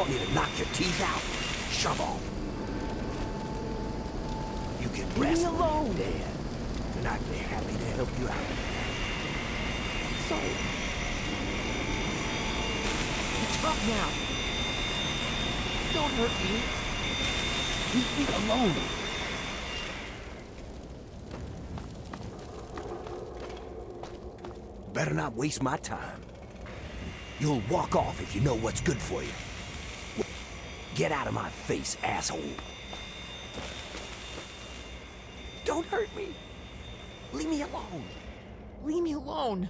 want me to knock your teeth out? Shove off. You can rest alone, Dad. And I'd be happy to help you out. Sorry. It's up now. Don't hurt me. Leave me alone. Better not waste my time. You'll walk off if you know what's good for you. Get out of my face, asshole. Don't hurt me. Leave me alone. Leave me alone.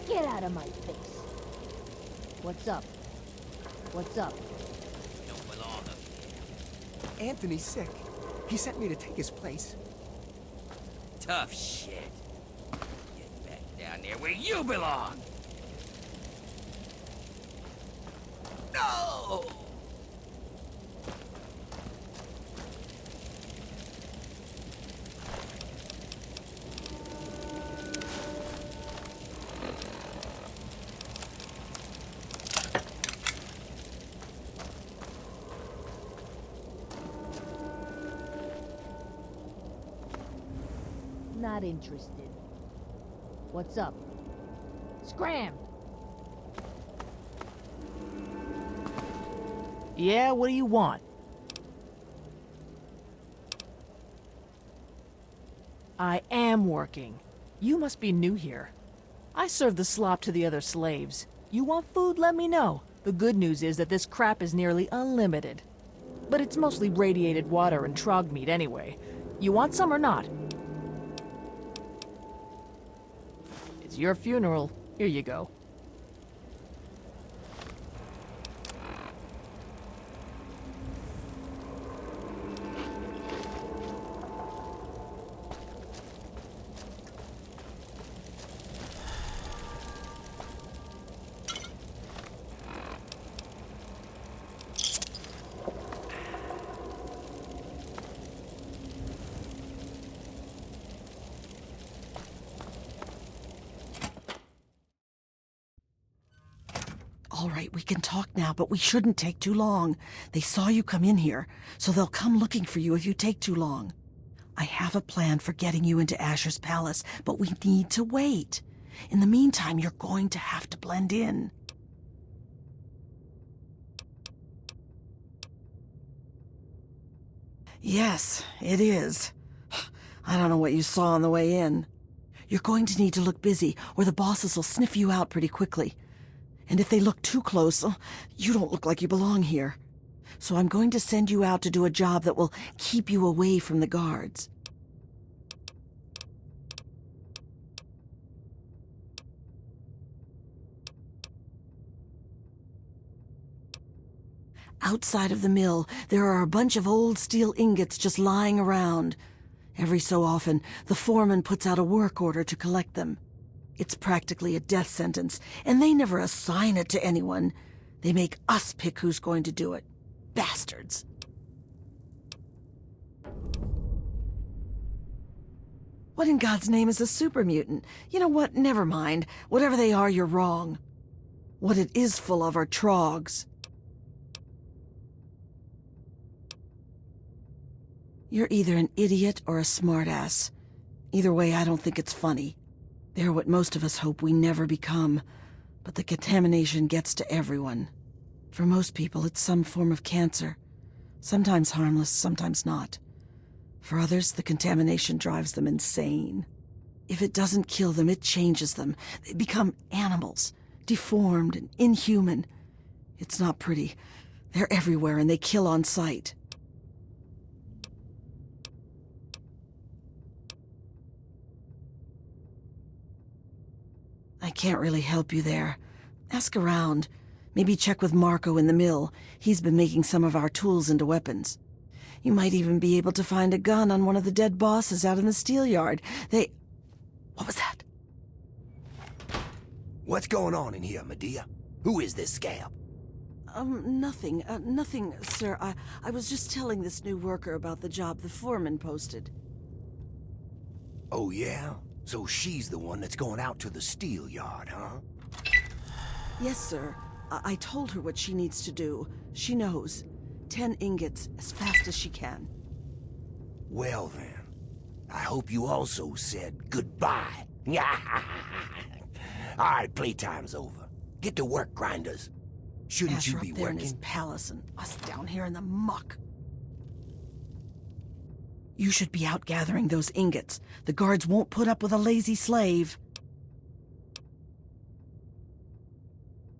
Get out of my face. What's up? What's up? Don't belong up here. Anthony's sick. He sent me to take his place. Tough shit. Get back down there where you belong. No! Not interested. What's up? Scram! Yeah, what do you want? I am working. You must be new here. I serve the slop to the other slaves. You want food? Let me know. The good news is that this crap is nearly unlimited. But it's mostly radiated water and trog meat anyway. You want some or not? It's your funeral. Here you go. All right, we can talk now, but we shouldn't take too long. They saw you come in here, so they'll come looking for you if you take too long. I have a plan for getting you into Asher's palace, but we need to wait. In the meantime, you're going to have to blend in. Yes, it is. I don't know what you saw on the way in. You're going to need to look busy, or the bosses will sniff you out pretty quickly. And if they look too close, you don't look like you belong here. So I'm going to send you out to do a job that will keep you away from the guards. Outside of the mill, there are a bunch of old steel ingots just lying around. Every so often, the foreman puts out a work order to collect them. It's practically a death sentence, and they never assign it to anyone. They make us pick who's going to do it. Bastards. What in God's name is a super mutant? You know what? Never mind. Whatever they are, you're wrong. What it is full of are trogs. You're either an idiot or a smartass. Either way, I don't think it's funny. They're what most of us hope we never become, but the contamination gets to everyone. For most people, it's some form of cancer. Sometimes harmless, sometimes not. For others, the contamination drives them insane. If it doesn't kill them, it changes them. They become animals, deformed and inhuman. It's not pretty. They're everywhere and they kill on sight. I can't really help you there. Ask around. Maybe check with Marco in the mill. He's been making some of our tools into weapons. You might even be able to find a gun on one of the dead bosses out in the steel yard. What was that? What's going on in here, Medea? Who is this scab? Nothing, sir. I was just telling this new worker about the job the foreman posted. Oh, yeah? So she's the one that's going out to the steel yard, huh? Yes, sir. I told her what she needs to do. She knows. 10 ingots as fast as she can. Well then, I hope you also said goodbye. Alright, playtime's over. Get to work, grinders. Shouldn't Asher you up be there in his working? palace and us down here in the muck. You should be out gathering those ingots. The guards won't put up with a lazy slave.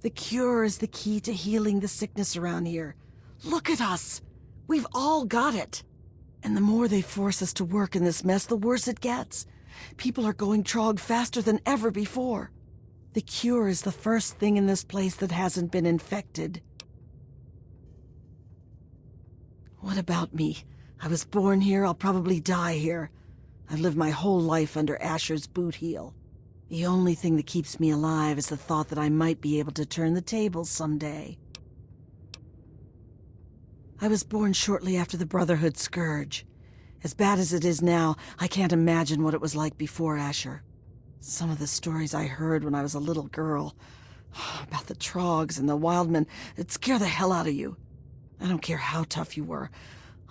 The cure is the key to healing the sickness around here. Look at us! We've all got it! And the more they force us to work in this mess, the worse it gets. People are going trog faster than ever before. The cure is the first thing in this place that hasn't been infected. What about me? I was born here, I'll probably die here. I've lived my whole life under Asher's boot heel. The only thing that keeps me alive is the thought that I might be able to turn the tables someday. I was born shortly after the Brotherhood Scourge. As bad as it is now, I can't imagine what it was like before Asher. Some of the stories I heard when I was a little girl, about the Trogs and the Wildmen, it'd scare the hell out of you. I don't care how tough you were.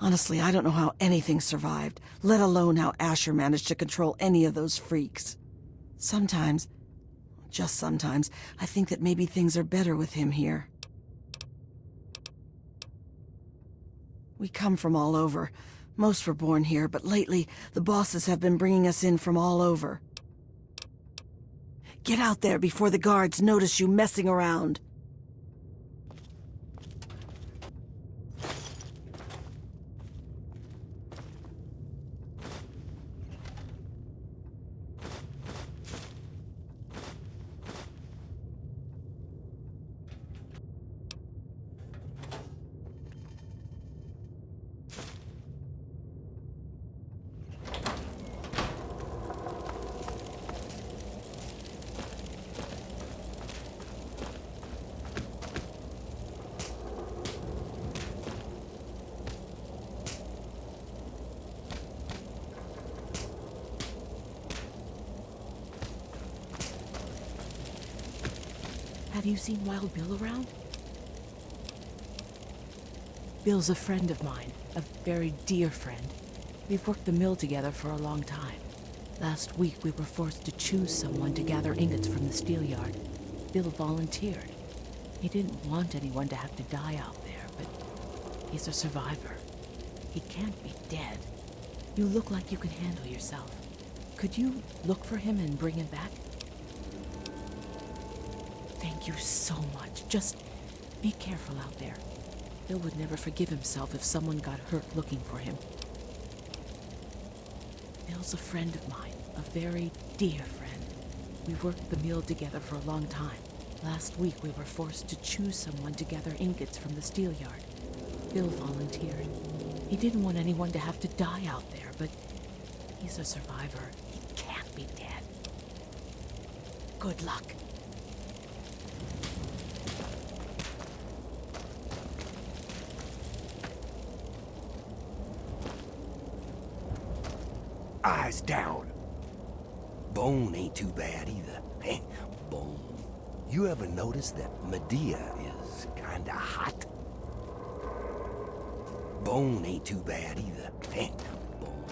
Honestly, I don't know how anything survived, let alone how Asher managed to control any of those freaks. Sometimes, just sometimes, I think that maybe things are better with him here. We come from all over. Most were born here, but lately, the bosses have been bringing us in from all over. Get out there before the guards notice you messing around. Have you seen Wild Bill around? Bill's a friend of mine, a very dear friend. We've worked the mill together for a long time. Last week we were forced to choose someone to gather ingots from the steel yard. Bill volunteered. He didn't want anyone to have to die out there, but he's a survivor. He can't be dead. You look like you can handle yourself. Could you look for him and bring him back? Thank you so much. Just be careful out there. Bill would never forgive himself if someone got hurt looking for him. Bill's a friend of mine, a very dear friend. We've worked the mill together for a long time. Last week we were forced to choose someone to gather ingots from the steel yard. Bill volunteered. He didn't want anyone to have to die out there, but he's a survivor. He can't be dead. Good luck. Eyes down. Bone ain't too bad either. Hey, Bone, you ever notice that Medea is kinda hot? Bone ain't too bad either. Hey, Bone.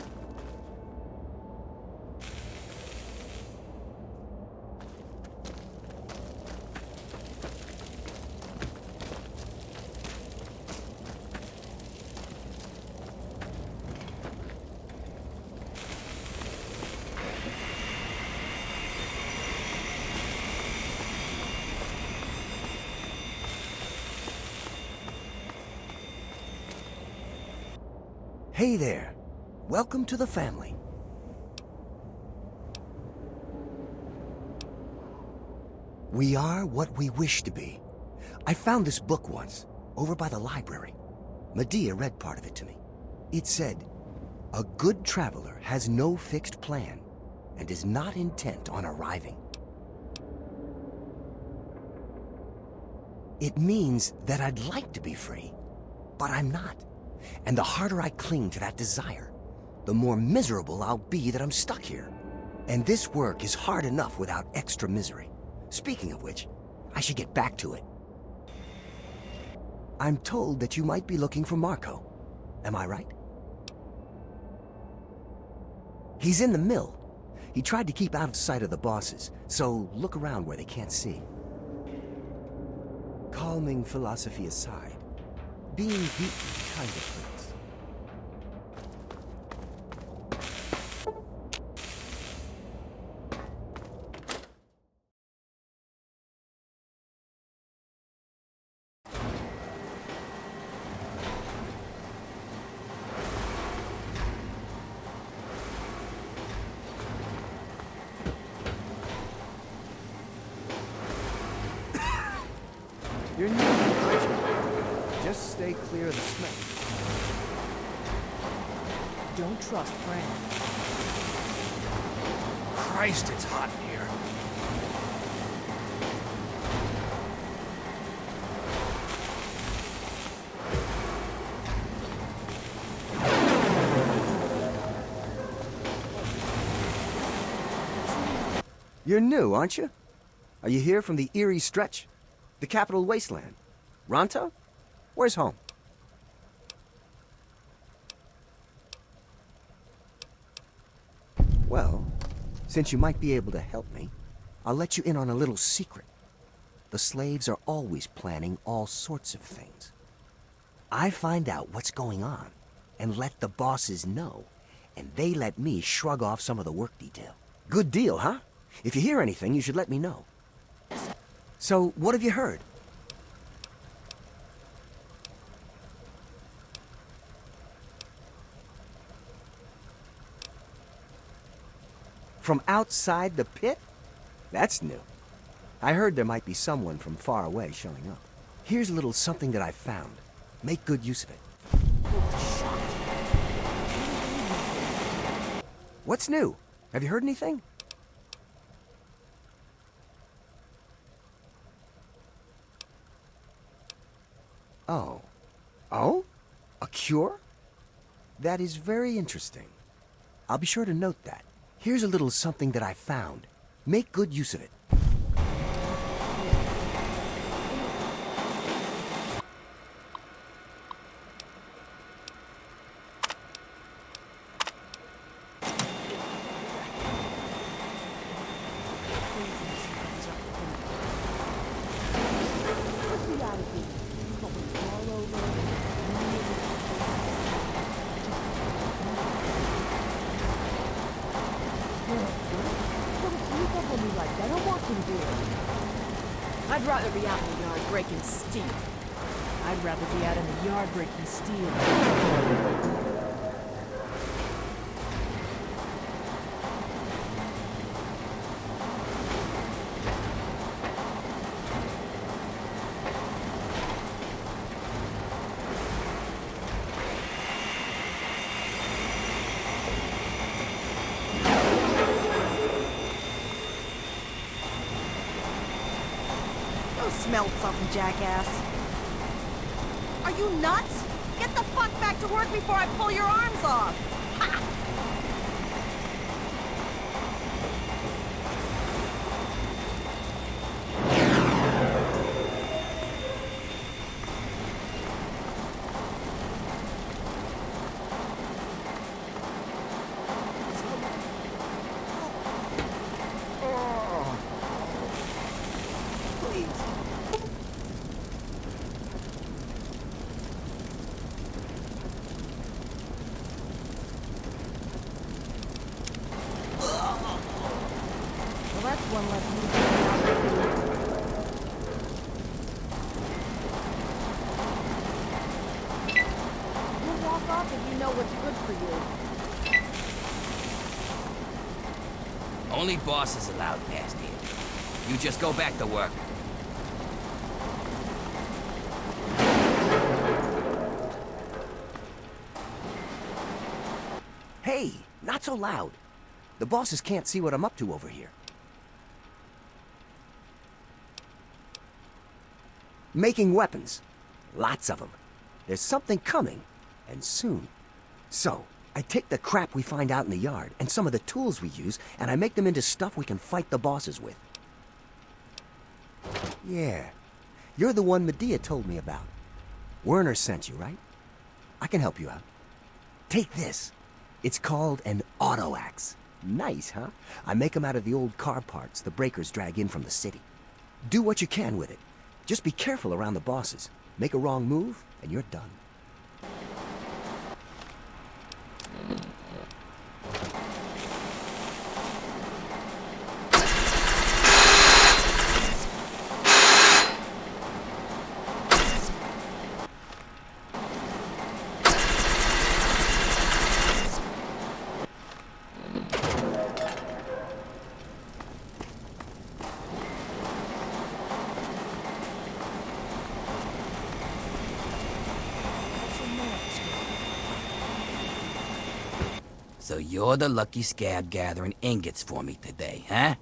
Hey there. Welcome to the family. We are what we wish to be. I found this book once, over by the library. Medea read part of it to me. It said, "A good traveler has no fixed plan and is not intent on arriving." It means that I'd like to be free, but I'm not. And the harder I cling to that desire, the more miserable I'll be that I'm stuck here. And this work is hard enough without extra misery. Speaking of which, I should get back to it. I'm told that you might be looking for Marco. Am I right? He's in the mill. He tried to keep out of sight of the bosses, so look around where they can't see. Calming philosophy aside, being beaten kind of hurts. You're new, aren't you? Just stay clear of the smell. Don't trust Fran. Christ, it's hot in here. You're new, aren't you? Are you here from the Erie Stretch? The Capital Wasteland? Ronto? Where's home? Well, since you might be able to help me, I'll let you in on a little secret. The slaves are always planning all sorts of things. I find out what's going on and let the bosses know, and they let me shrug off some of the work detail. Good deal, huh? If you hear anything, you should let me know. So, what have you heard? From outside the pit? That's new. I heard there might be someone from far away showing up. Here's a little something that I found. Make good use of it. What's new? Have you heard anything? Oh. Oh? A cure? That is very interesting. I'll be sure to note that. Here's a little something that I found. Make good use of it. I'd rather be out in the yard breaking steel. I'd rather be out in the yard breaking steel. Smelled something, jackass. Are you nuts? Get the fuck back to work before I pull your arms off! Ha! Well, that's one less move to get out there. You'll walk off if you know what's good for you. Only bosses allowed past here. You just go back to work. Hey, not so loud. The bosses can't see what I'm up to over here. Making weapons. Lots of them. There's something coming, and soon. So, I take the crap we find out in the yard and some of the tools we use, and I make them into stuff we can fight the bosses with. Yeah, you're the one Medea told me about. Werner sent you, right? I can help you out. Take this. It's called an auto axe. Nice, huh? I make them out of the old car parts the breakers drag in from the city. Do what you can with it. Just be careful around the bosses. Make a wrong move, and you're done. So you're the lucky scab gathering ingots for me today, huh?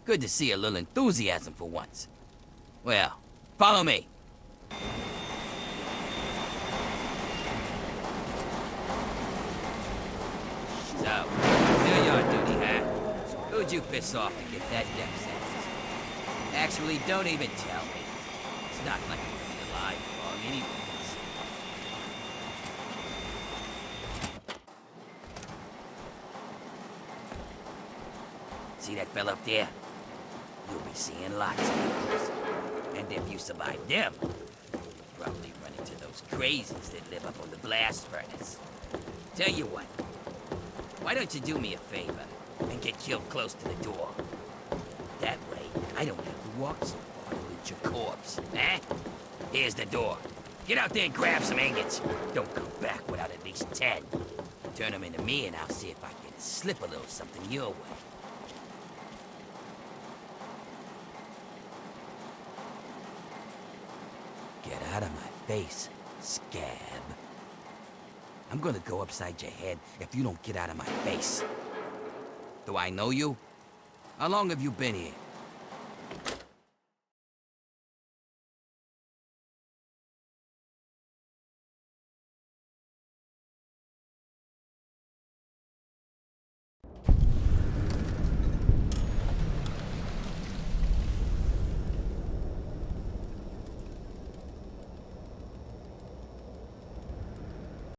Good to see a little enthusiasm for once. Well, follow me. So, do your duty, huh? Who'd you piss off to get that death sentence? Actually, don't even tell me. It's not like you'll be alive long anyways. See that fella up there? You'll be seeing lots of those. And if you survive them, you'll probably run into those crazies that live up on the blast furnace. Tell you what, why don't you do me a favor and get killed close to the door? That way, I don't have to walk so far to loot your corpse, eh? Here's the door. Get out there and grab some ingots. Don't come back without at least 10. Turn them into me and I'll see if I can slip a little something your way. Get out of my face, scab. I'm gonna go upside your head if you don't get out of my face. Do I know you? How long have you been here?